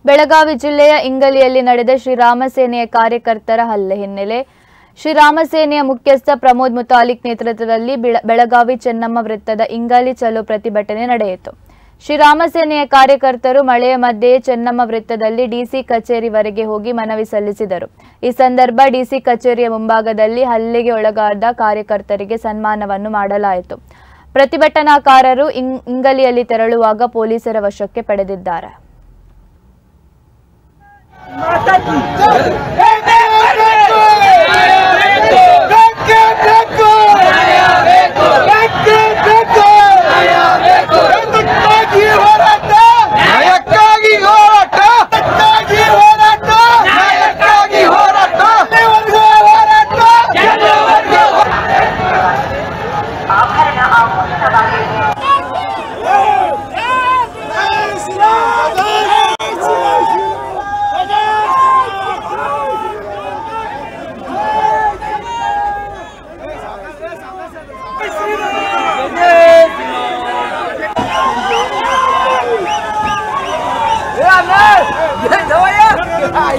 ಬೆಳಗಾವಿ ಜಿಲ್ಲೆಯ ಇಂಗಲಿಯಲ್ಲಿ ನಡೆದ ಶ್ರೀರಾಮ ಸೇನೆಯ ಕಾರ್ಯಕರ್ತರ ಹಲ್ಲೆ ಹಿನ್ನೆಲೆ ಶ್ರೀರಾಮ ಸೇನೆಯ ಮುಖ್ಯಸ್ಥ ಪ್ರಮೋದ್ ಮುತಾಲಿಕ್ ನೇತೃತ್ವದಲ್ಲಿ ಬೆಳಗಾವಿ ಚೆನ್ನಮ್ಮ ವೃತ್ತದ ಇಂಗಲಿ ಚಲೋ ಪ್ರತಿಭಟನೆ ನಡೆಯಿತು. ಶ್ರೀರಾಮ ಸೇನೆಯ ಕಾರ್ಯಕರ್ತರು ಮಳೆಯ ಮಧ್ಯೆಯೇ ಚೆನ್ನಮ್ಮ ವೃತ್ತದಲ್ಲಿ ಡಿಸಿ ಕಚೇರಿವರೆಗೆ ಹೋಗಿ ಮನವಿ ಸಲ್ಲಿಸಿದರು. ಈ ಸಂದರ್ಭ ಡಿಸಿ ಕಚೇರಿಯ ಮುಂಭಾಗದಲ್ಲಿ ಹಲ್ಲೆಗೆ ಒಳಗಾದ ಕಾರ್ಯಕರ್ತರಿಗೆ ಸನ್ಮಾನವನ್ನು ಮಾಡಲಾಯಿತು. ಪ್ರತಿಭಟನಾಕಾರರು ಇಂಗಲಿಯಲ್ಲಿ ತೆರಳುವಾಗ ಪೊಲೀಸರ ವಶಕ್ಕೆ ಪಡೆದಿದ್ದಾರೆ.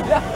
Dạ,